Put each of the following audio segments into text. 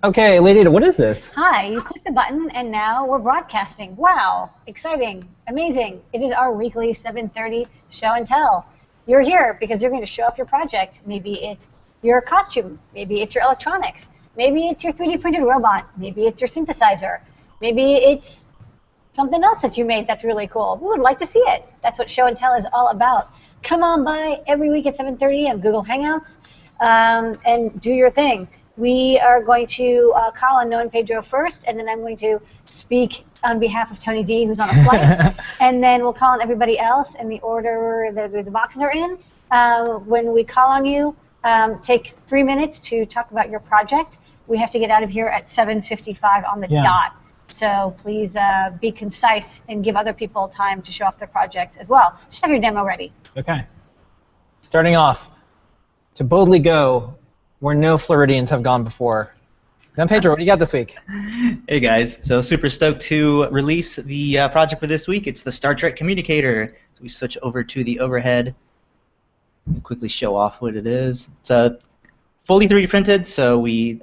Okay, Lady, what is this? Hi, you click the button and now we're broadcasting. Wow, exciting, amazing. It is our weekly 7:30 show and tell. You're here because you're going to show off your project. Maybe it's your costume, maybe it's your electronics, maybe it's your 3D printed robot, maybe it's your synthesizer, maybe it's something else that you made that's really cool. We would like to see it. That's what show and tell is all about. Come on by every week at 7:30 on Google Hangouts and do your thing. We are going to call on Noah and Pedro first, and then I'm going to speak on behalf of Tony D, who's on a flight, and then we'll call on everybody else in the order that the boxes are in. When we call on you, take 3 minutes to talk about your project. We have to get out of here at 7:55 on the dot. So please be concise and give other people time to show off their projects as well. Just have your demo ready. Okay. Starting off, to boldly go where no Floridians have gone before. Then Pedro, what do you got this week? Hey guys, so super stoked to release the project for this week. It's the Star Trek communicator. So we switch over to the overhead and quickly show off what it is. It's fully 3D printed, so we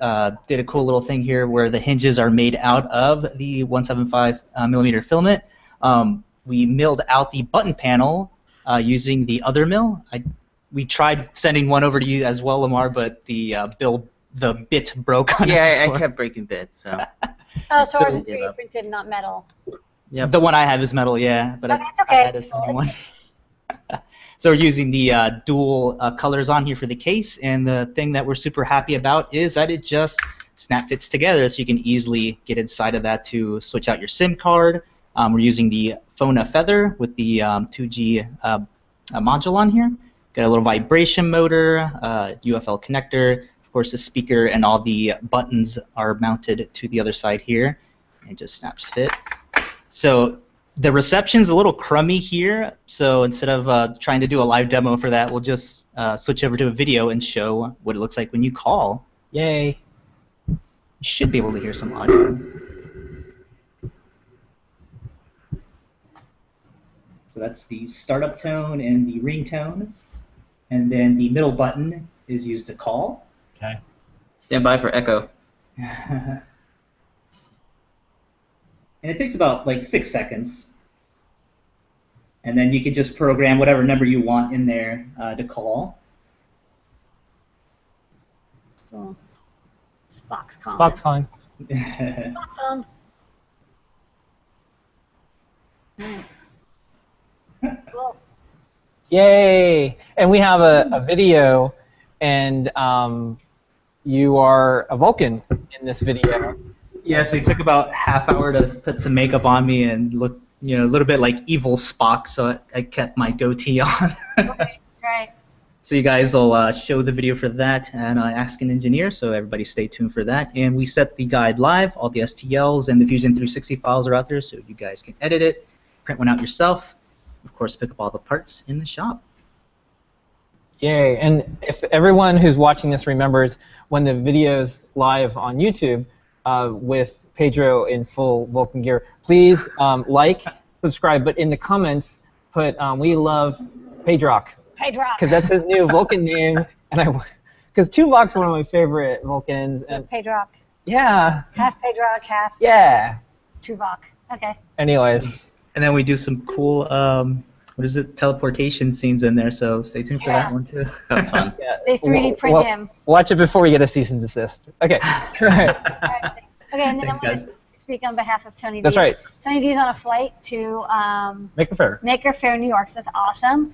did a cool little thing here where the hinges are made out of the 175 millimeter filament. We milled out the button panel using the other mill. We tried sending one over to you as well, Lamar, but the bit broke on us. Yeah, I kept breaking bits. So. Oh, so ours is 3D printed, not metal. Yep. The one I have is metal, yeah, but okay, it's okay. I had to send one. So we're using the dual colors on here for the case, and the thing that we're super happy about is that it just snap fits together, so you can easily get inside of that to switch out your SIM card. We're using the Fona Feather with the 2G module on here. Got a little vibration motor, UFL connector, of course the speaker, and all the buttons are mounted to the other side here. And it just snaps fit. So the reception's a little crummy here, so instead of trying to do a live demo for that, we'll just switch over to a video and show what it looks like when you call. Yay. You should be able to hear some audio. So that's the startup tone and the ringtone. And then the middle button is used to call. Okay. Stand by for echo. And it takes about like 6 seconds. And then you can just program whatever number you want in there to call. So, Spock's calling. Spock's calling. Spock's on. Nice. Cool. Yay! And we have a video, and you are a Vulcan in this video. Yeah, so it took about half hour to put some makeup on me and look, a little bit like evil Spock, so I kept my goatee on. Okay, that's right. So you guys will show the video for that and Ask an Engineer, so everybody stay tuned for that. And we set the guide live. All the STLs and the Fusion 360 files are out there, so you guys can edit it, print one out yourself, of course pick up all the parts in the shop. Yay, and if everyone who's watching this remembers when the video's live on YouTube with Pedro in full Vulcan gear, please like, subscribe, but in the comments put we love Pedrock. Pedrock. Because that's his new Vulcan name, and because Tuvok's one of my favorite Vulcans. So and Pedrock. Yeah. Half Pedrock, half Tuvok. Okay. Anyways. And then we do some cool, teleportation scenes in there, so stay tuned for that one too. That's fun. Yeah. They 3D print him. Watch it before we get a cease and desist. Okay. All right. Okay, and then Thanks, I'm going to speak on behalf of Tony D. That's right. Tony D is on a flight to Maker Faire. Maker Faire, New York, so that's awesome.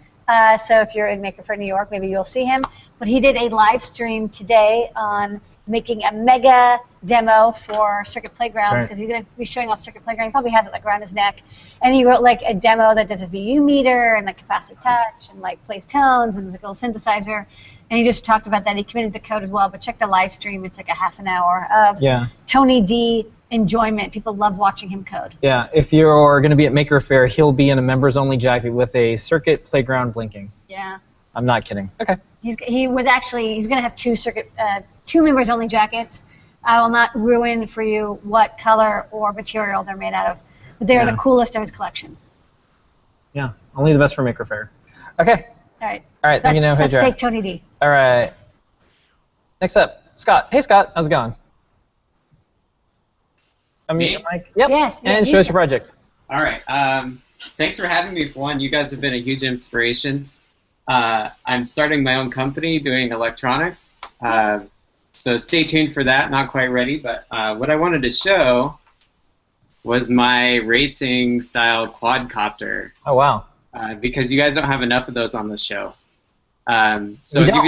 So if you're in Maker Faire, New York, maybe you'll see him. But he did a live stream today on making a mega demo for Circuit Playgrounds, because he's going to be showing off Circuit Playground. He probably has it like around his neck. And he wrote like a demo that does a VU meter and like capacitive touch and like plays tones and there's like a little synthesizer. And he just talked about that. He committed the code as well. But check the live stream. It's like a half an hour of Tony D enjoyment. People love watching him code. Yeah, if you're going to be at Maker Faire, he'll be in a members-only jacket with a Circuit Playground blinking. Yeah. I'm not kidding. Okay. He's going to have two members-only jackets. I will not ruin for you what color or material they're made out of, but they're the coolest of his collection. Yeah, only the best for Maker Faire. Okay. All right. All right, thank you, That's Pedro. fake Tony D. All right. Next up, Scott. Hey, Scott. How's it going? unmute your mic. Yep. Yes. And show us your project. All right. Thanks for having me. For one, you guys have been a huge inspiration. I'm starting my own company doing electronics. So stay tuned for that. Not quite ready, but what I wanted to show was my racing style quadcopter. Oh wow. Because you guys don't have enough of those on the show. So I'll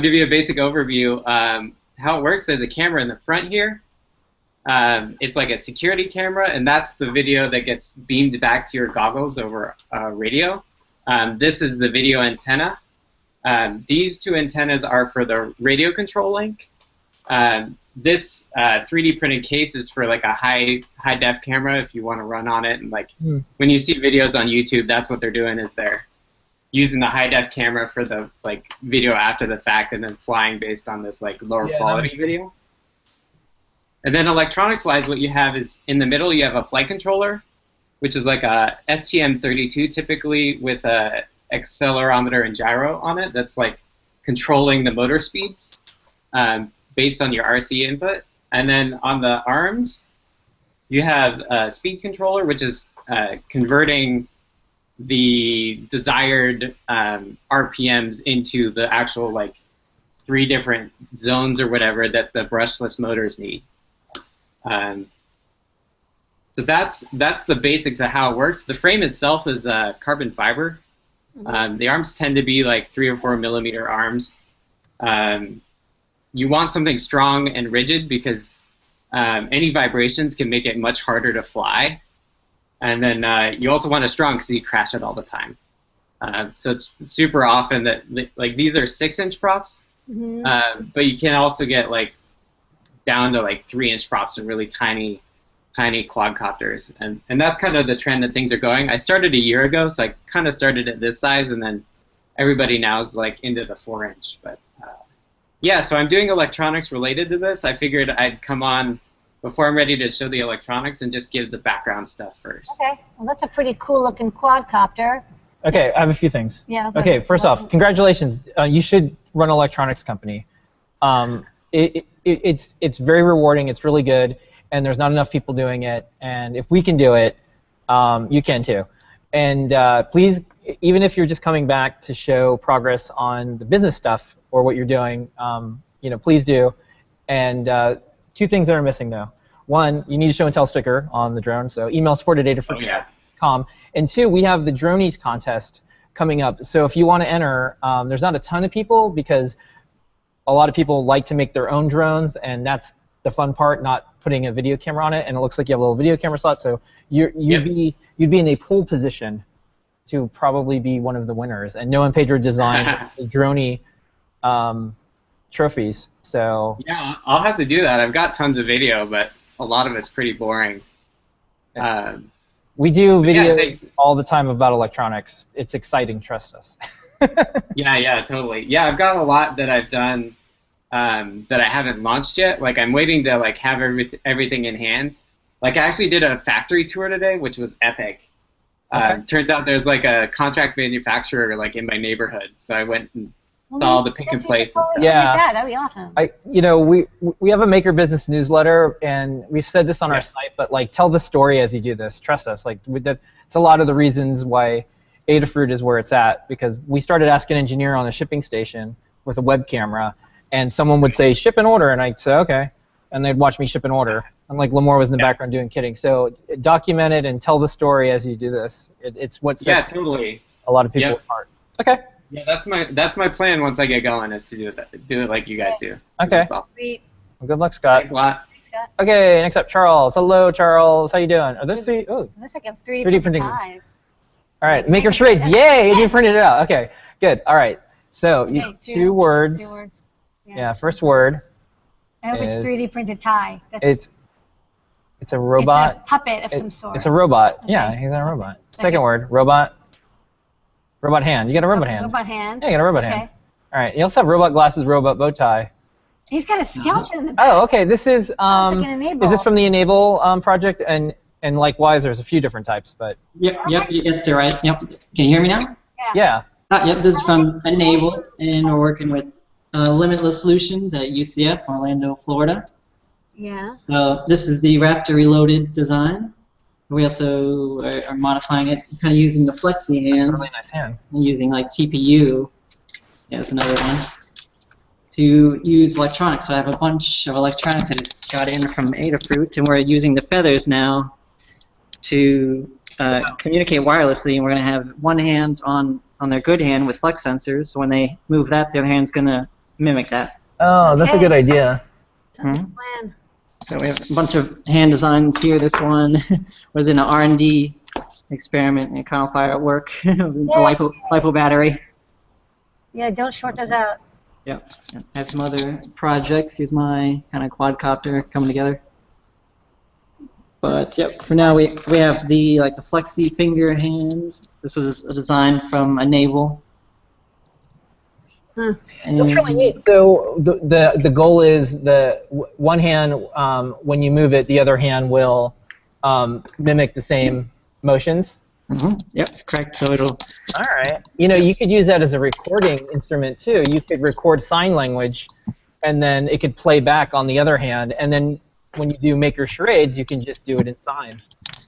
give you a basic overview. How it works, there's a camera in the front here. It's like a security camera, and that's the video that gets beamed back to your goggles over radio. This is the video antenna. These two antennas are for the radio control link. This 3D printed case is for like a high def camera if you want to run on it, and like when you see videos on YouTube, that's what they're doing, is they're using the high def camera for the like video after the fact, and then flying based on this like lower quality video. And then electronics wise, what you have is in the middle you have a flight controller, which is like a STM32 typically with a accelerometer and gyro on it that's like controlling the motor speeds based on your RC input. And then on the arms, you have a speed controller, which is converting the desired RPMs into the actual like 3 different zones or whatever that the brushless motors need. So that's the basics of how it works. The frame itself is carbon fiber. The arms tend to be like 3 or 4 millimeter arms. You want something strong and rigid because any vibrations can make it much harder to fly. And then you also want it strong because you crash it all the time. So it's super often that like these are 6-inch props, but you can also get like down to like 3-inch props and really tiny quadcopters. And that's kind of the trend that things are going. I started a year ago, so I kind of started at this size, and then everybody now is like into the 4-inch. But yeah, so I'm doing electronics related to this. I figured I'd come on before I'm ready to show the electronics and just give the background stuff first. Okay, well that's a pretty cool looking quadcopter. Okay, I have a few things. Yeah. Okay, first off, congratulations. You should run an electronics company. It's very rewarding. It's really good, and there's not enough people doing it. And if we can do it, you can too. And please, even if you're just coming back to show progress on the business stuff or what you're doing, please do. And 2 things that are missing though. 1, you need a show and tell sticker on the drone. So email support@adafruit.com. And 2, we have the Dronies contest coming up. So if you want to enter, there's not a ton of people because a lot of people like to make their own drones, and that's the fun part, not putting a video camera on it. And it looks like you have a little video camera slot, so you'd be in a pole position to probably be one of the winners. And Noah and Pedro designed the Droney trophies. So yeah, I'll have to do that. I've got tons of video, but a lot of it's pretty boring. We do videos all the time about electronics. It's exciting, trust us. Yeah, totally. Yeah, I've got a lot that I've done that I haven't launched yet. Like I'm waiting to like have everything in hand. Like I actually did a factory tour today, which was epic. Turns out there's like a contract manufacturer like in my neighborhood, so I went and saw all the pick and place and stuff. Yeah, that'd be awesome. We have a maker business newsletter, and we've said this on our site, but like tell the story as you do this. Trust us. Like it's a lot of the reasons why Adafruit is where it's at, because we started Ask an Engineer on a shipping station with a web camera, and someone would say ship an order, and I'd say okay, and they'd watch me ship an order. And like Lamore was in the background doing kidding. So document it and tell the story as you do this. It's what sets totally a lot of people apart. Okay. Yeah, that's my plan once I get going, is to do it like you guys do. Okay. Awesome. Sweet. Well, good luck, Scott. Thanks a lot. Thanks, Scott. Okay, next up, Charles. Hello, Charles. How you doing? Are those It looks like a 3D printing. ties. All right, maker charades. Yay! You printed it out. Okay, good. All right. So two words. 2 words. Yeah. First word. I hope it's 3D printed tie. It's a robot. It's a puppet of some sort. It's a robot. Okay. Yeah, he's a robot. Second word, robot. Robot hand. You got a robot hand. Robot hand. Yeah, you got a robot hand. All right. You also have robot glasses, robot bow tie. He's got a skeleton in the back. Oh, okay. This is like an Enable. Is this from the Enable project? And likewise, there's a few different types, but. Yep. Yes, they're right. Yep. Can you hear me now? Yeah. Yep. This is from Enable, and we're working with Limitless Solutions at UCF, Orlando, Florida. Yeah. So this is the Raptor Reloaded design. We also are modifying it, kind of using the flexi hand, Really nice hand. and using like TPU. Yeah, that's another one. To use electronics. So I have a bunch of electronics I just got in from Adafruit, and we're using the feathers now to communicate wirelessly. And we're going to have one hand on their good hand with flex sensors. So when they move that, their hand's going to mimic that. Oh, that's a Okay. good idea. Sounds like a plan. So we have a bunch of hand designs here. This one was in an R&D experiment in a conifier at work, a LiPo battery. Yeah, don't short those out. Yep. I have some other projects. Here's my kind of quadcopter coming together. But yep, for now we have the the flexi finger hand. This was a design from a naval. Huh. That's really neat. So the goal is one hand, when you move it, the other hand will mimic the same motions. Yep, correct. So it'll. All right. You know, you could use that as a recording instrument too. You could record sign language, and then it could play back on the other hand. And then when you do maker charades, you can just do it in sign.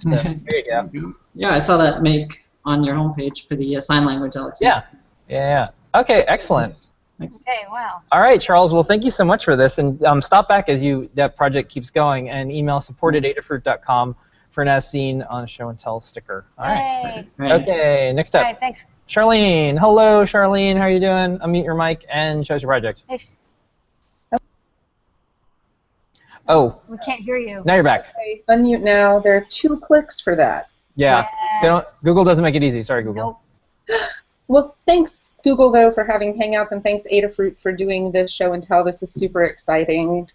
So there you go. Yeah, I saw that make on your homepage for the sign language, Alex. Yeah. Yeah. Okay. Excellent. Thanks. Okay, wow. All right, Charles. Well, thank you so much for this, and stop back as that project keeps going, and email support@adafruit.com for an as seen on show and tell sticker. All right. Hey. Okay. Next All up, right, thanks. Charlene. Hello, Charlene. How are you doing? Unmute your mic and show us your project. Hey, Oh, we can't hear you. now you're back. Okay, unmute now. There are 2 clicks for that. Yeah. Google doesn't make it easy. Sorry, Google. Nope. Well, thanks Google though for having Hangouts, and thanks Adafruit for doing this show and tell. This is super exciting.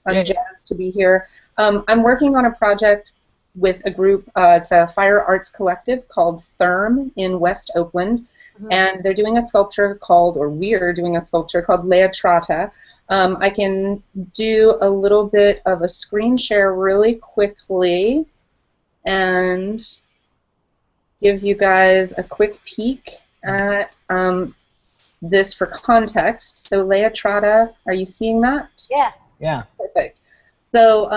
I'm jazzed to be here. I'm working on a project with a group. It's a fire arts collective called Therm in West Oakland, and they're doing a sculpture called, or we're doing a sculpture called Lea Trata. I can do a little bit of a screen share really quickly and give you guys a quick peek at this for context. So Lea Trata, are you seeing that? Yeah. Yeah. Perfect. So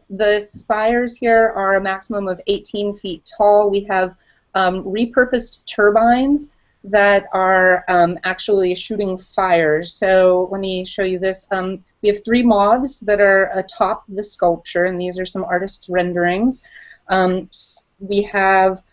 the spires here are a maximum of 18 feet tall. We have repurposed turbines that are actually shooting fires. So let me show you this. We have 3 moths that are atop the sculpture, and these are some artists' renderings. We have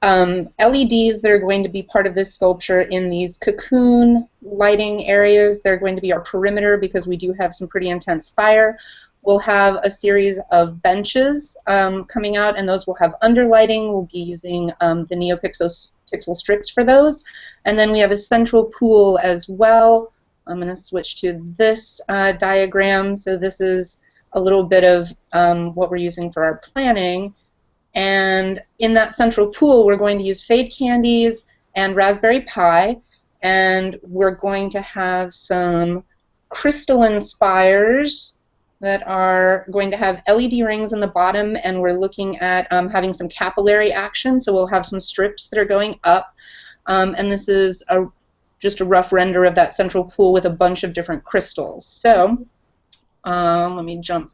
LEDs that are going to be part of this sculpture in these cocoon lighting areas. They're going to be our perimeter because we do have some pretty intense fire. We'll have a series of benches coming out, and those will have underlighting. We'll be using the NeoPixel strips for those. And then we have a central pool as well. I'm going to switch to this diagram. So this is a little bit of what we're using for our planning. And in that central pool, we're going to use fade candies and Raspberry Pi, and we're going to have some crystalline spires that are going to have LED rings in the bottom, and we're looking at having some capillary action, so we'll have some strips that are going up. And this is just a rough render of that central pool with a bunch of different crystals. So let me jump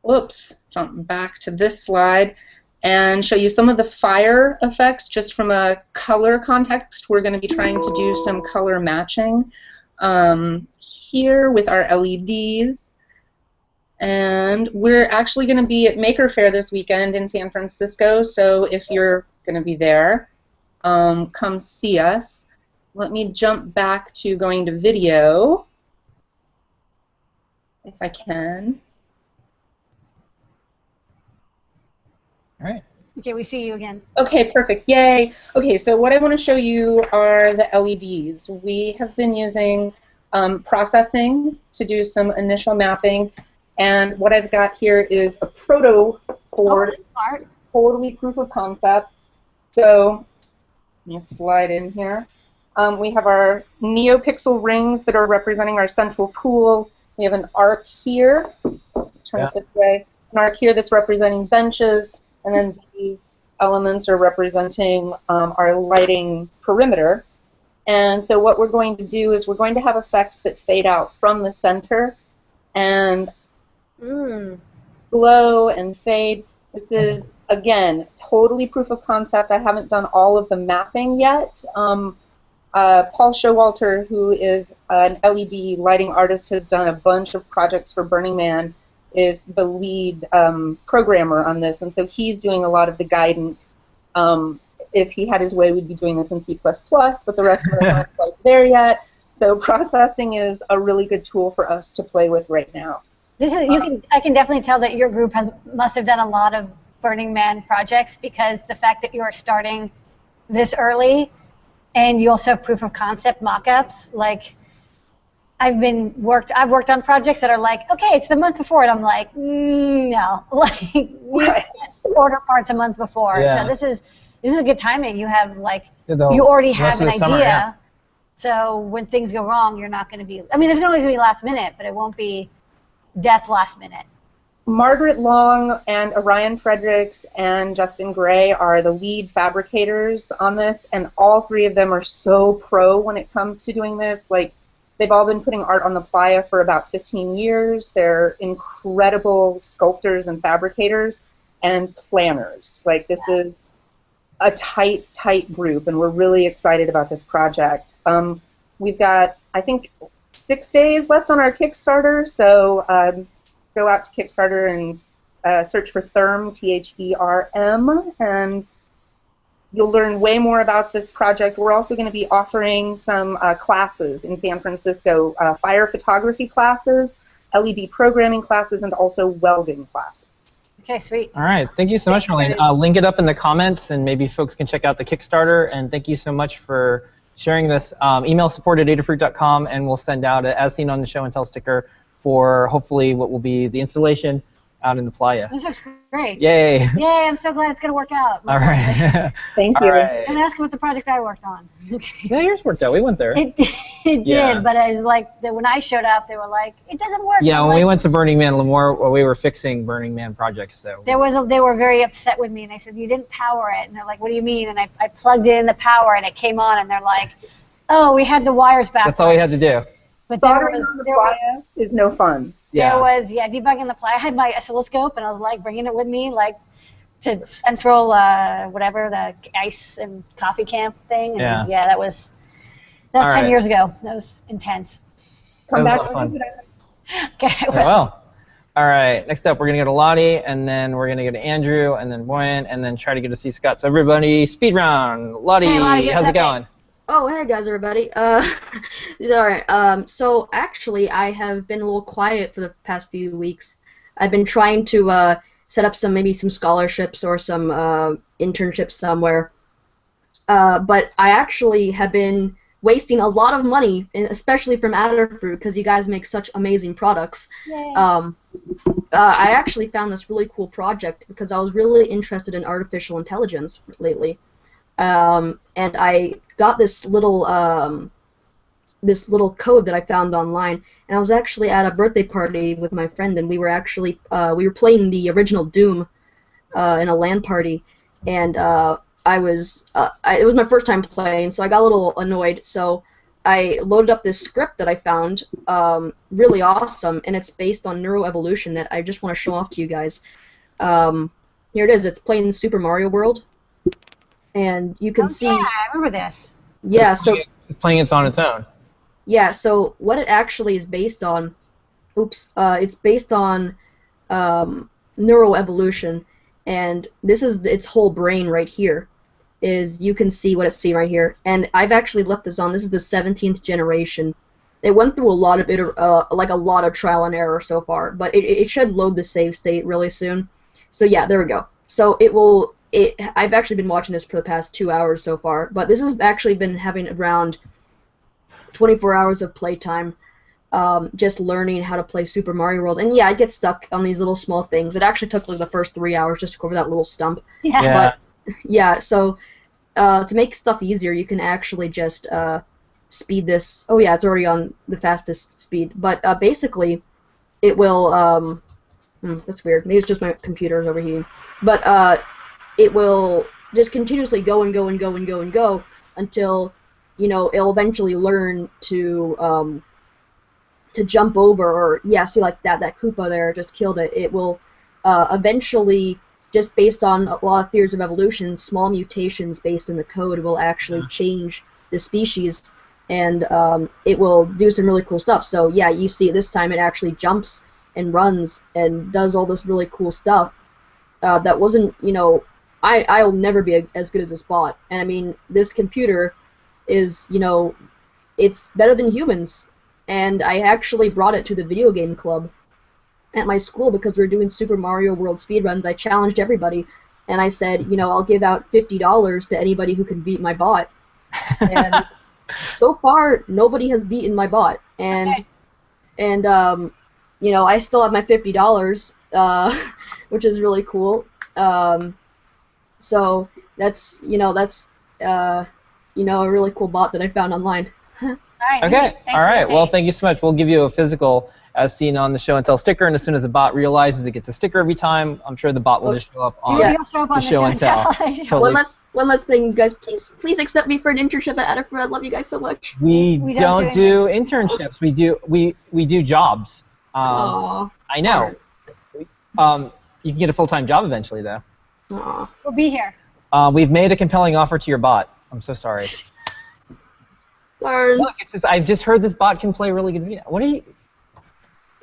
back to this slide and show you some of the fire effects just from a color context. We're going to be trying to do some color matching here with our LEDs. And we're actually going to be at Maker Faire this weekend in San Francisco, so if you're going to be there, come see us. Let me jump back to going to video, if I can. All right. Okay, we see you again. Okay, perfect. Yay. Okay, so what I want to show you are the LEDs. We have been using processing to do some initial mapping. And what I've got here is a proto board, totally proof of concept. So let me slide in here. We have our NeoPixel rings that are representing our central pool. We have an arc here, turn it this way, an arc here that's representing benches, and then these elements are representing our lighting perimeter. And so what we're going to do is we're going to have effects that fade out from the center, and glow and fade. This is, again, totally proof of concept. I haven't done all of the mapping yet. Paul Showalter, who is an LED lighting artist, has done a bunch of projects for Burning Man, is the lead programmer on this, and so he's doing a lot of the guidance. If he had his way, we'd be doing this in C++, but the rest of us aren't quite there yet. So processing is a really good tool for us to play with right now. This is I can definitely tell that your group must have done a lot of Burning Man projects, because the fact that you are starting this early, and you also have proof of concept mock-ups. Like, I've worked on projects that are like, okay, it's the month before, and I'm like, no, like we order parts a month before. Yeah. So this is good timing. You have You already have an idea. Summer, yeah. So when things go wrong, you're not going to be. I mean, there's always going to be last minute, but it won't be death last minute. Margaret Long and Orion Fredericks and Justin Gray are the lead fabricators on this, and all three of them are so pro when it comes to doing this. Like, they've all been putting art on the playa for about 15 years. They're incredible sculptors and fabricators and planners. Like, this is a tight, tight group, and we're really excited about this project. We've got, I think, 6 days left on our Kickstarter, so go out to Kickstarter and search for Therm, T-H-E-R-M, and you'll learn way more about this project. We're also going to be offering some classes in San Francisco, fire photography classes, LED programming classes, and also welding classes. Okay, sweet. All right, thank you so much, Marlene. Link it up in the comments, and maybe folks can check out the Kickstarter. And thank you so much for sharing this. Email support@adafruit.com, and we'll send out a As Seen on the Show and Tell sticker for hopefully what will be the installation out in the playa. This looks great. Yay! Yay! I'm so glad it's going to work out. All right. Thank All you. right. And ask about the project I worked on. Yeah, yours worked out. We went there. It Yeah. did, but it was like when I showed up, they were like, "It doesn't work." Yeah, I'm when we like, went to Burning Man, Lemoore, we were fixing Burning Man projects. So they were very upset with me, and they said, "You didn't power it." And they're like, "What do you mean?" And I plugged in the power, and it came on, and they're like, "Oh, we had the wires backwards." that's all we had to do. But there Soldering was on the playa is no fun. there was debugging the playa. I had my oscilloscope, and I was like bringing it with me, like to central whatever the ice and coffee camp thing. And Yeah. that was All 10 right. years ago. That was intense. Come That back was a lot of and fun. visit us. Okay. Well, all right. Next up, we're gonna go to Lottie, and then we're gonna go to Andrew, and then Boyan, and then try to get to see Scott. So everybody, speed round. Lottie, Hey, Lottie, get how's it second. going? Oh, hey guys, everybody. Alright, so actually I have been a little quiet for the past few weeks. I've been trying to set up maybe some scholarships or some internships somewhere. But I actually have been wasting a lot of money, especially from Adafruit, because you guys make such amazing products. Yay. I actually found this really cool project because I was really interested in artificial intelligence lately. And I got this little code that I found online, and I was actually at a birthday party with my friend, and we were actually we were playing the original Doom in a LAN party, and it was my first time playing, so I got a little annoyed. So I loaded up this script that I found, really awesome, and it's based on neuroevolution that I just want to show off to you guys. Here it is. It's playing Super Mario World. And you can see. Yeah, I remember this. Yeah, so It's playing it on its own. yeah, so what it actually is based on. It's based on neuroevolution, and this is its whole brain right here. You can see what it's seeing right here, and I've actually left this on. This is the 17th generation. It went through a lot of a lot of trial and error so far, but it should load the save state really soon. So yeah, there we go. So it will. I've actually been watching this for the past 2 hours so far, but this has actually been having around 24 hours of playtime, just learning how to play Super Mario World. And yeah, I get stuck on these little small things. It actually took like the first 3 hours just to go over that little stump. Yeah. But yeah, so to make stuff easier, you can actually just speed this. Oh yeah, it's already on the fastest speed. But basically, it will. That's weird. Maybe it's just my computer's overheating. But it will just continuously go and go and go and go and go until, it'll eventually learn to jump over, or yeah, see like that Koopa there just killed it. It will eventually, just based on a lot of theories of evolution, small mutations based in the code will actually change the species, and it will do some really cool stuff. So yeah, you see this time it actually jumps and runs and does all this really cool stuff. That wasn't, you know, I'll never be as good as this bot. And I mean, this computer is, you know, it's better than humans. And I actually brought it to the video game club at my school because we were doing Super Mario World speedruns. I challenged everybody, and I said, you know, I'll give out $50 to anybody who can beat my bot. And so far, nobody has beaten my bot. And you know, I still have my $50, which is really cool. So that's, you know, you know, a really cool bot that I found online. All right. Okay. All right. Well, thank you so much. We'll give you a physical, as seen on the show and tell sticker, and as soon as the bot realizes it gets a sticker every time, I'm sure the bot will just show up on the show and tell. Totally. One last thing, guys. Please accept me for an internship at Adafruit. I love you guys so much. We don't do internships. We do jobs. Aww. I know. You can get a full-time job eventually, though. Aww. We'll be here. We've made a compelling offer to your bot. I'm so sorry. Darn. Look, I've just heard this bot can play really good video. What are you?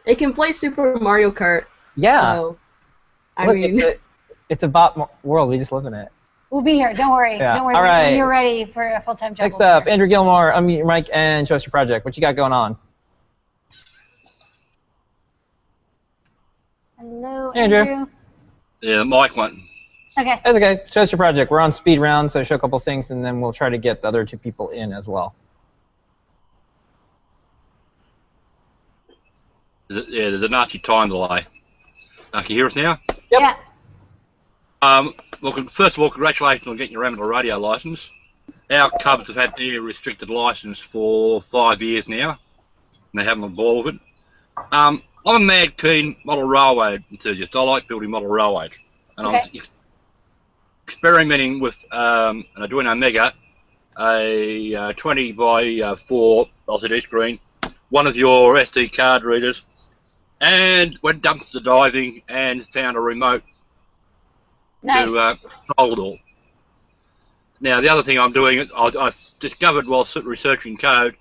It can play Super Mario Kart. Yeah. So, I Look, mean, it's a bot world. We just live in it. We'll be here. Don't worry. Yeah. Don't worry. All right. When you're ready for a full-time job. Next up, Andrew Gilmore, unmute your mic and show us your project. What you got going on? Hello, Andrew. Andrew. Yeah, the mic went. Okay. That's okay. Show us your project. We're on speed round, so show a couple things, and then we'll try to get the other two people in as well. Yeah, there's a nasty time delay. Can you hear us now? Yep. Yeah. Well, first of all, congratulations on getting your amateur radio license. Our Cubs have had their restricted license for 5 years now, and they haven't been bored with it. I'm a mad keen model railway enthusiast. I like building model railways, and I'm experimenting with an Arduino Mega, a 20 by 4 LCD screen, one of your SD card readers, and went dumpster diving and found a remote to control it all. Now, the other thing I'm doing, I've discovered while researching code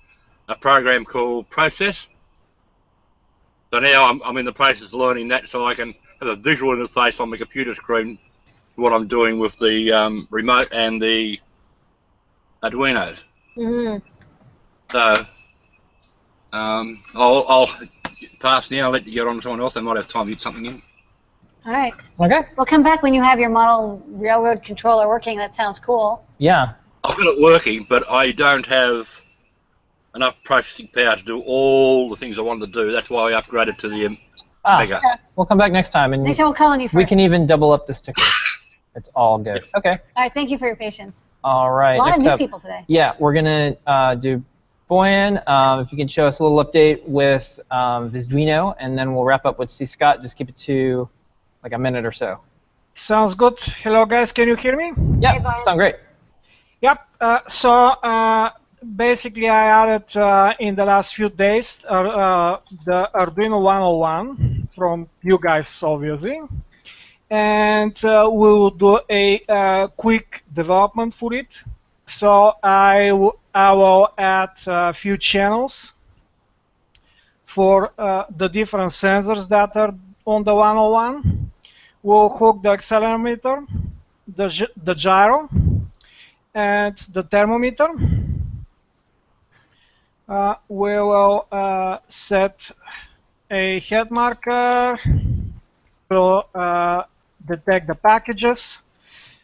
a program called Process. So now I'm in the process of learning that, so I can have a visual interface on my computer screen for what I'm doing with the remote and the Arduinos. So I'll pass now. I'll let you get on to someone else. They might have time to get something in. All right. Okay. We'll come back when you have your model railroad controller working. That sounds cool. Yeah. I've got it working, but I don't have enough processing power to do all the things I wanted to do. That's why I upgraded to the Mega. Okay. We'll come back next time, and Next time we'll call on you first. we can even double up the sticker. It's all good. Okay. All right. Thank you for your patience. All right. A lot Next of new up, people today. Yeah, we're gonna do Boyan. If you can show us a little update with Visduino, and then we'll wrap up with C. Scott. Just keep it to like a minute or so. Sounds good. Hello, guys. Can you hear me? Yeah, sound great. Yep. So basically, I added in the last few days the Arduino 101 from you guys, obviously. And we will do a quick development for it. So I will add a few channels for the different sensors that are on the 101. We'll hook the accelerometer, the gyro, and the thermometer. We will set a head marker to detect the packages.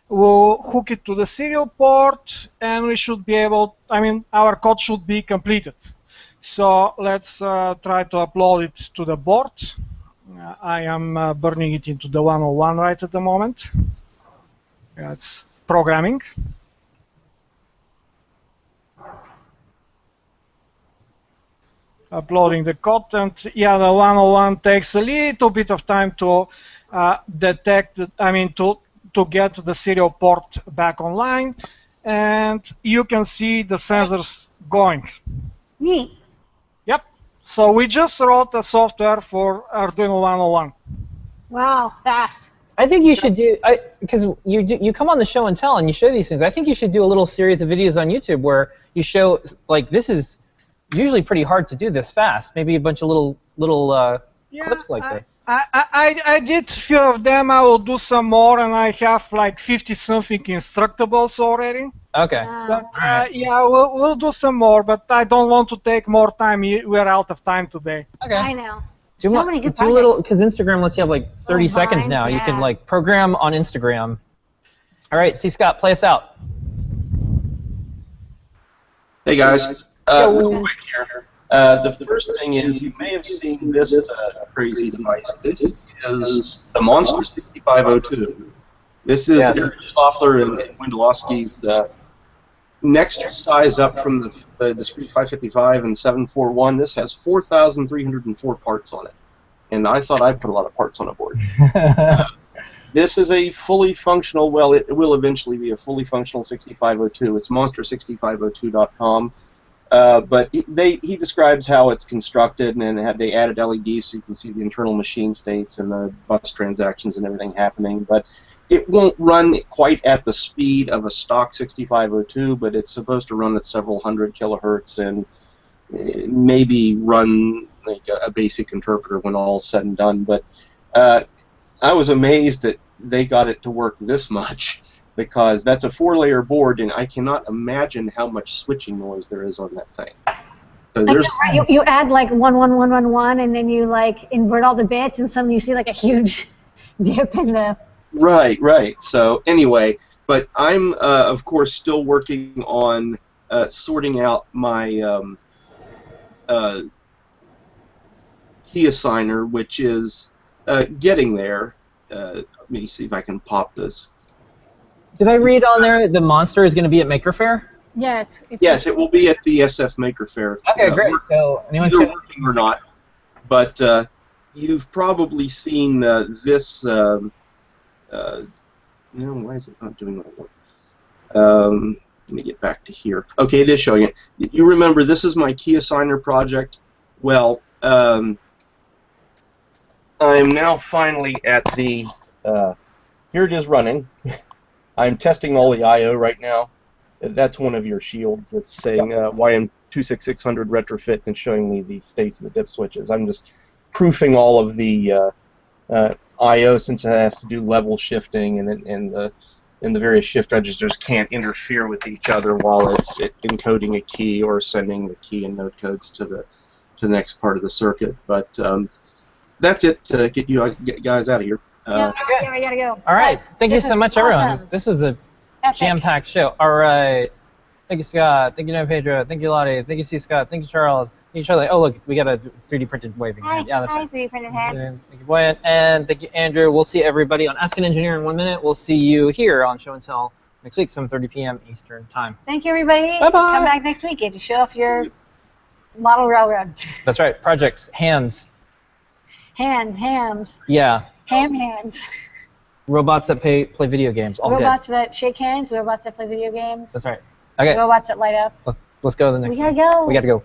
We'll hook it to the serial port, and we should be able, our code should be completed. So let's try to upload it to the board. I am burning it into the 101 right at the moment. That's programming. Uploading the code, and yeah, the 101 takes a little bit of time to detect, to get the serial port back online, and you can see the sensors going. Neat. Yep. So we just wrote the software for Arduino 101. Wow, fast. I think you should do, because you come on the show and tell and you show these things. I think you should do a little series of videos on YouTube where you show, like, this is usually pretty hard to do this fast. Maybe a bunch of little clips like this. I did a few of them. I will do some more, and I have like 50-something instructables already. Okay. But yeah, we'll do some more, but I don't want to take more time. We're out of time today. Okay. I know. Do So many good do a projects. little, because Instagram lets you have like 30 Little seconds vines, now. You can yeah. like program on Instagram. All right, C. Scott, play us out. Hey guys, real quick here. The first thing is you may have seen this crazy device. This is the Monster 6502. This is Eric Stoffler and Wendolowski's next size up from the Discrete 555 and 741. This has 4,304 parts on it, and I thought I put a lot of parts on a board. This is a fully functional, well, it will eventually be a fully functional 6502. It's monster6502.com. But he describes how it's constructed, and they added LEDs so you can see the internal machine states and the bus transactions and everything happening. But it won't run quite at the speed of a stock 6502, but it's supposed to run at several hundred kilohertz and maybe run like a basic interpreter when all's said and done. But I was amazed that they got it to work this much, because that's a 4-layer board, and I cannot imagine how much switching noise there is on that thing. So Like you add like 1, 1, 1, 1, 1, and then you like invert all the bits, and suddenly you see like a huge dip in the. Right. So anyway, but I'm of course still working on sorting out my key assigner, which is getting there. Let me see if I can pop this. Did I read on there the Monster is going to be at Maker Faire? Yeah, it's Yes, it will be at the SF Maker Faire. Okay, great. So anyone either working or not, but you've probably seen this. Why is it not doing what I want? Let me get back to here. Okay, it is showing it. You remember this is my key assigner project. Well, I'm now finally at the. Here it is running. I'm testing all the I/O right now. That's one of your shields that's saying YM26600 retrofit and showing me the states of the dip switches. I'm just proofing all of the I/O, since it has to do level shifting, and the various shift registers can't interfere with each other while it's encoding a key or sending the key and node codes to the next part of the circuit. But that's it to get you guys out of here. Yeah, we gotta go. All right. Thank you so much, awesome. everyone. This was a jam-packed show. All right. Thank you, Scott. Thank you, No Pedro. Thank you, Lottie. Thank you, C. Scott. Thank you, Charles. Thank you, Charlie. Oh, look, we got a 3D printed waving hand. Yeah, that's right. 3D printed hand. Thank you, Boyan. And thank you, Andrew. We'll see everybody on Ask an Engineer in 1 minute. We'll see you here on Show and Tell next week, 7:30 p.m. Eastern Time. Thank you, everybody. Bye-bye. Come back next week and show off your model railroad. That's right. Projects, hands. Hams. Yeah. Hands. Robots that play video games. All Robots dead. that shake hands. Robots that play video games. That's right. Okay. Robots that light up. Let's go to the next We gotta one. go. We gotta go.